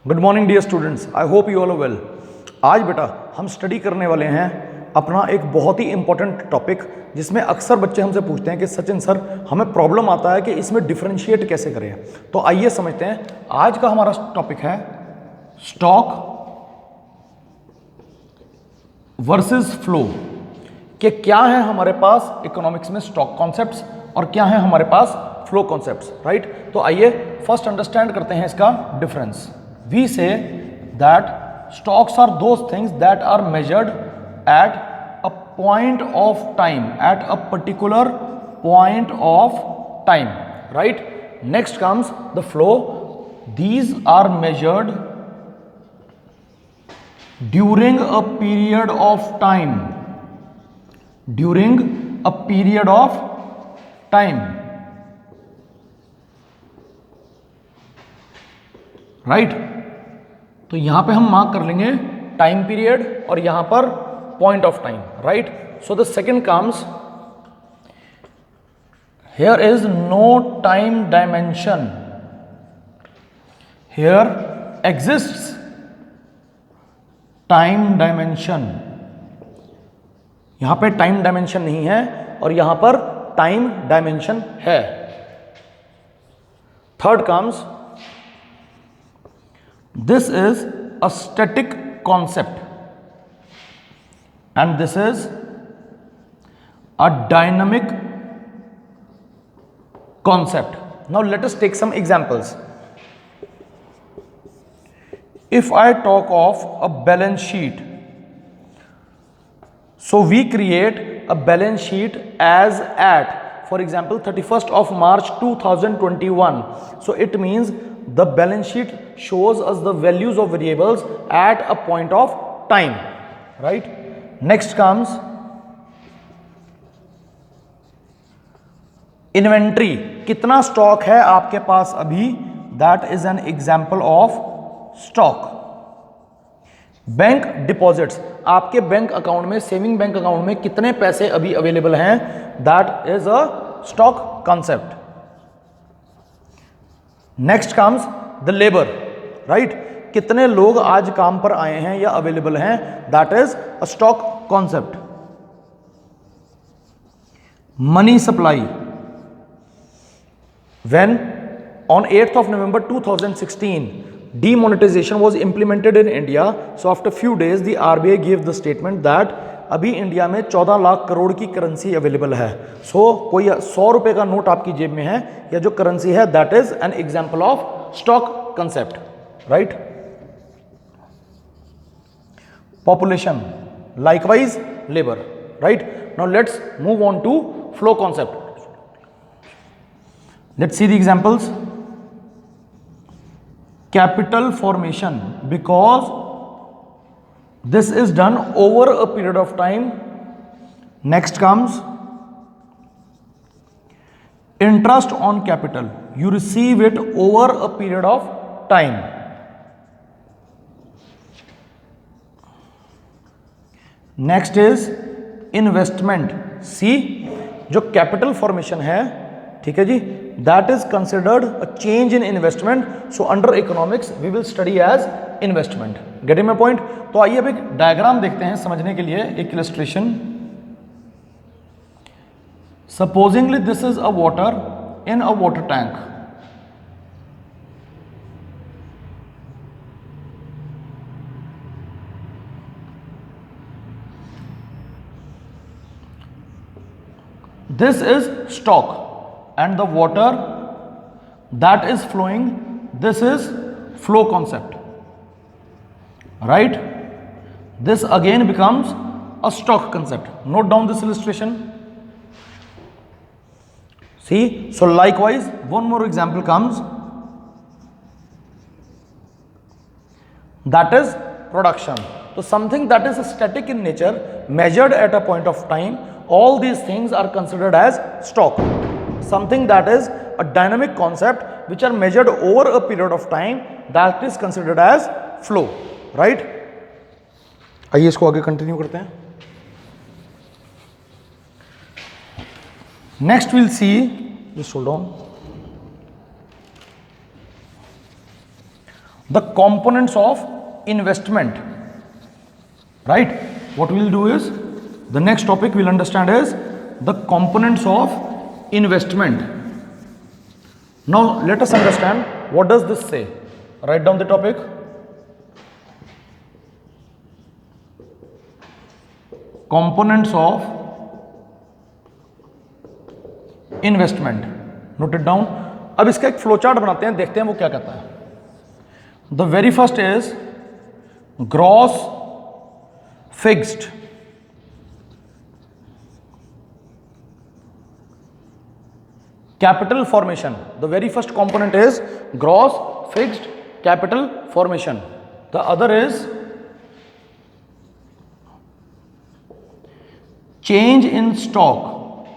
Good morning dear students, I hope you all are well. आज बेटा हम study करने वाले हैं अपना एक बहुत ही इंपॉर्टेंट टॉपिक, जिसमें अक्सर बच्चे हमसे पूछते हैं कि सचिन सर हमें प्रॉब्लम आता है कि इसमें डिफरेंशिएट कैसे करें। तो आइए समझते हैं। आज का हमारा टॉपिक है स्टॉक वर्सेस फ्लो। कि क्या है हमारे पास इकोनॉमिक्स में स्टॉक कॉन्सेप्ट्स और क्या है हमारे पास फ्लो कॉन्सेप्ट्स, राइट। तो आइए फर्स्ट अंडरस्टैंड करते हैं इसका difference. We say that stocks are those things that are measured at a point of time, at a particular point of time, right? Next comes the flow. These are measured during a period of time. During a period of time, right? तो यहां पे हम mark कर लेंगे time period और यहां पर point of time, right. So the second comes here is no time dimension, here exists time dimension. यहां पे टाइम डायमेंशन नहीं है और यहां पर टाइम डायमेंशन है। Third comes this is a static concept and this is a dynamic concept. Now let us take some examples. If I talk of a balance sheet, so we create a balance sheet as at, for example, 31st of March 2021. So it means the balance sheet shows us the values of variables at a point of time, right? Next comes inventory. कितना stock है आपके पास अभी, that is an example of stock. Bank deposits, आपके bank account में, saving bank account में कितने पैसे अभी अवेलेबल हैं, that is a stock concept. Next comes the labour, right. कितने लोग आज काम पर आए हैं या अवेलेबल हैं, that is a stock concept. Money supply, when on 8th of November 2016 demonetization was implemented in India, so after few days the RBI gave the statement that अभी इंडिया में 14 लाख करोड़ की करेंसी अवेलेबल है। सो कोई 100 रुपए का note आपकी जेब में है या जो करेंसी है, that is an example of stock concept, right. Population, likewise labour, right. Now let's move on to flow concept. Let's see the examples. Capital formation, because this is done over a period of time. Next comes interest on capital, you receive it over a period of time. Next is investment. See, जो capital formation है, ठीक है जी, that is considered a change in investment. So under economics we will study as investment. Getting my point? तो आइए अब एक diagram देखते हैं समझने के लिए, एक illustration. Supposedly this is a water in a water tank. This is stock and the water that is flowing, this is flow concept, right? This again becomes a stock concept. Note down this illustration. See, so likewise one more example comes, that is production. So something that is static in nature, measured at a point of time, all these things are considered as stock. Something that is a dynamic concept which are measured over a period of time, that is considered as flow, right? आइए इसको आगे continue करते हैं। Next will see, just hold on, the components of investment, right? What we'll do is, the next topic we'll understand is the components of investment. Now let us understand what does this say. Write down the topic. Components of investment. Note it down. अब इसका एक flow chart बनाते हैं, देखते हैं वो क्या कहता है. The very first is gross fixed capital formation. The very first component is gross fixed capital formation. The other is change in stock,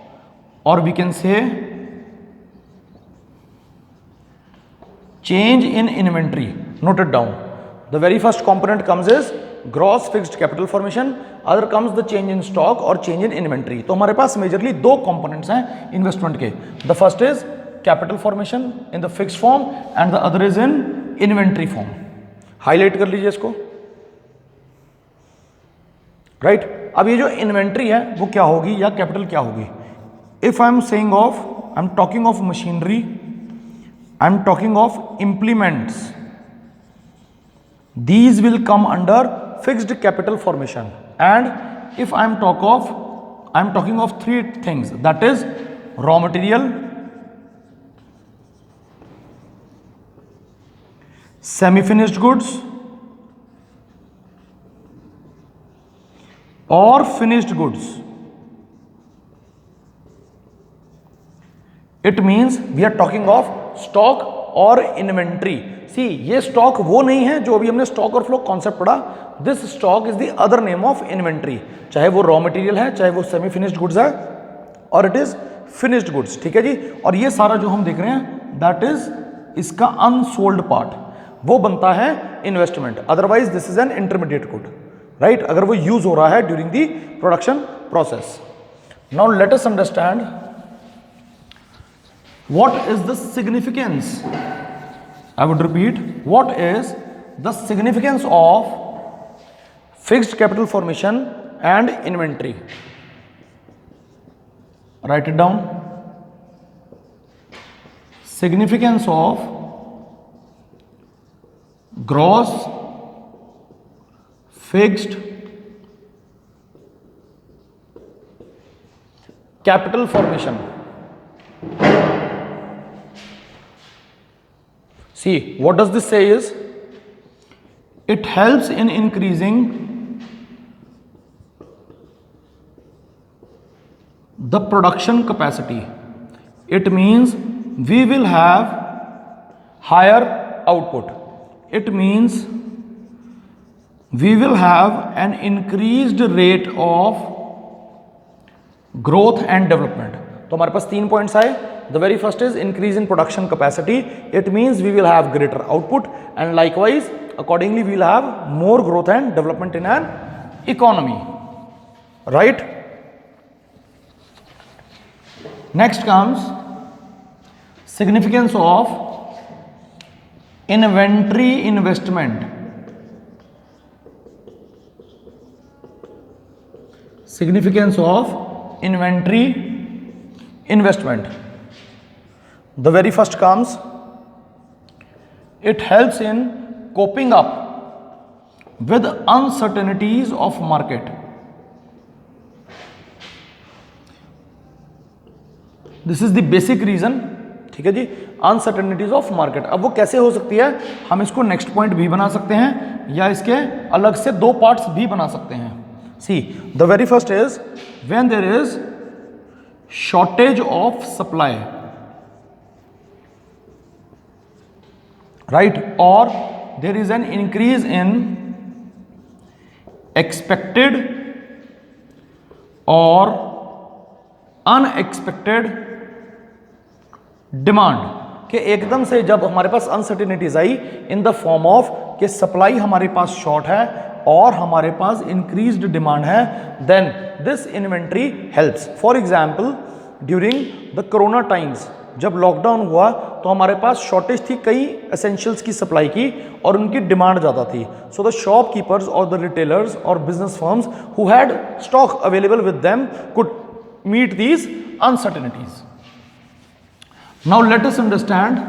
or we can say change in inventory. Note it down. The very first component comes is gross fixed capital formation, other comes the change in stock or change in inventory. तो हमारे पास majorly दो components हैं investment के. The first is capital formation in the fixed form and the other is in inventory form. Highlight कर लीजिए इसको, right. अब ये जो इन्वेंट्री है वो क्या होगी या कैपिटल क्या होगी. If I am saying of, I am talking of machinery, I am talking of implements, these will come under fixed capital formation. And if I am talking of three things, that is raw material, semi finished goods or finished goods, it means we are talking of stock और inventory. सी, ये stock वो नहीं है जो अभी हमने stock और flow concept पढ़ा. This stock is the other name of inventory. चाहे वो रॉ मटेरियल है, चाहे वो सेमी फिनिश्ड गुड्स है, और इट इज फिनिश्ड गुड्स. ठीक है जी. और ये सारा जो हम देख रहे हैं दैट इज इसका अनसोल्ड पार्ट, वो बनता है investment. Otherwise this is an intermediate good, right, अगर वो यूज हो रहा है during the production process. Now let us understand what is the significance. I would repeat, what is the significance of fixed capital formation and inventory. Write it down. Significance of gross fixed capital formation. See, what does this say is, it helps in increasing the production capacity. It means we will have higher output. It means we will have an increased rate of growth and development. तो हमारे पास 3 points आए. The very first is increase in production capacity. It means we will have greater output, and likewise accordingly we will have more growth and development in an economy, right? Next comes significance of inventory investment. Significance of inventory investment. The very first comes, it helps in coping up with uncertainties of market. This is the basic reason. ठीक है जी. Uncertainties of market. अब वो कैसे हो सकती है, हम इसको नेक्स्ट पॉइंट भी बना सकते हैं या इसके अलग से दो पार्ट्स भी बना सकते हैं. See, the very first is when there is shortage of supply, right, or there is an increase in expected or unexpected demand. कि एकदम से जब हमारे पास अनसर्टेनिटीज आई इन द फॉर्म ऑफ कि सप्लाई हमारे पास शॉर्ट है और हमारे पास इंक्रीज्ड डिमांड है, then this inventory helps. For example during the corona times, जब लॉकडाउन हुआ तो हमारे पास शॉर्टेज थी कई एसेंशियल्स की सप्लाई की और उनकी डिमांड ज़्यादा थी. So the shopkeepers or the retailers or business firms who had stock available with them could meet these uncertainties. Now let us understand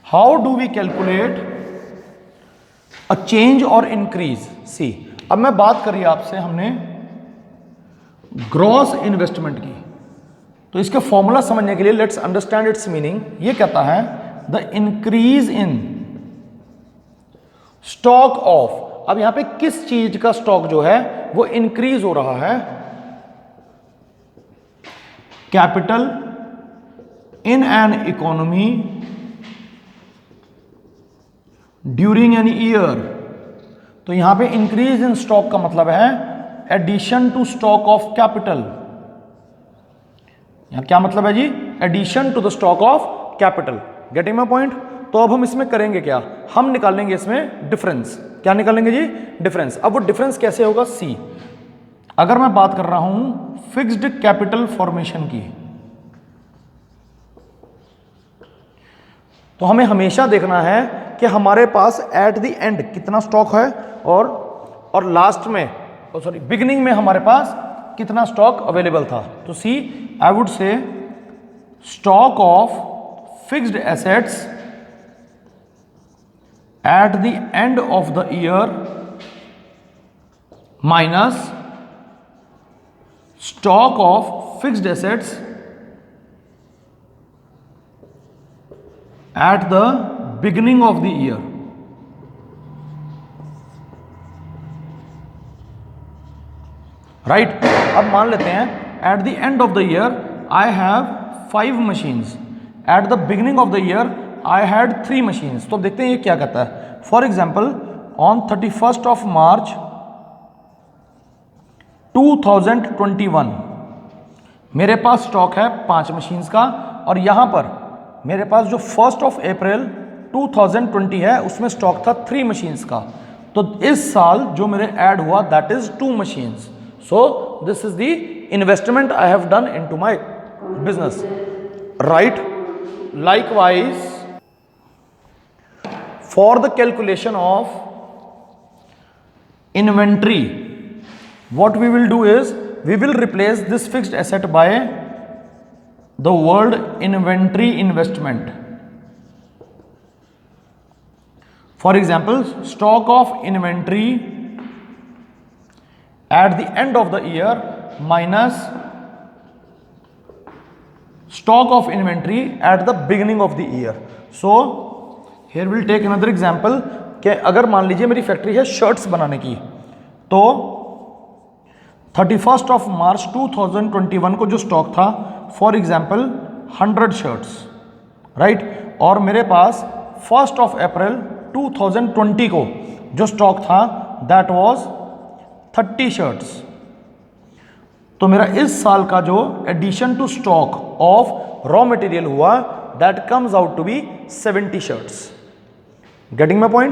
how do we calculate a change or increase. See, अब मैं बात करी आपसे हमने gross investment की, तो इसके formula समझने के लिए लेट्स अंडरस्टैंड इट्स मीनिंग. ये कहता है the increase in stock of. अब यहां पे किस चीज का स्टॉक जो है वो इंक्रीज हो रहा है? Capital in an economy during an year. तो यहां पे इंक्रीज इन स्टॉक का मतलब है addition to stock of capital. यहां क्या मतलब है जी? Addition to the stock of capital. Getting my point? तो अब हम इसमें करेंगे क्या? हम निकालेंगे इसमें डिफरेंस. क्या निकालेंगे जी? डिफरेंस. अब वो डिफरेंस कैसे होगा? सी, अगर मैं बात कर रहा हूं फिक्स्ड कैपिटल फॉर्मेशन की, तो हमें हमेशा देखना है कि हमारे पास एट द एंड कितना स्टॉक है और लास्ट में सॉरी बिगिनिंग में हमारे पास कितना स्टॉक अवेलेबल था. तो see, I would say stock of fixed assets at the end of the year minus stock of fixed assets at the beginning of the year. Right. अब मान लेते हैं at the end of the year I have 5 machines, at the beginning of the year I had 3 machines. तो देखते हैं ये क्या कहता है. For example on 31st of March 2021 मेरे पास स्टॉक है 5 मशीन्स का, और यहां पर मेरे पास जो 1st ऑफ अप्रैल 2020 है उसमें स्टॉक था 3 मशीन्स का. तो इस साल जो मेरे ऐड हुआ that is 2 machines. So this is the investment I have done into my business, right? Likewise, for the calculation of inventory, what we will do is we will replace this fixed asset by the word inventory investment. For example, stock of inventory at the end of the year minus stock of inventory at the beginning of the year. So here we'll take another example कि अगर मान लीजिए मेरी factory है shirts बनाने की, तो 31st of March 2021 को जो स्टॉक था फॉर एग्जाम्पल 100 शर्ट्स, राइट. और मेरे पास 1st ऑफ अप्रैल 2020 को जो स्टॉक था दैट वाज 30 शर्ट्स. तो मेरा इस साल का जो addition to stock of raw material हुआ that comes out to be 70 shirts. Getting my point?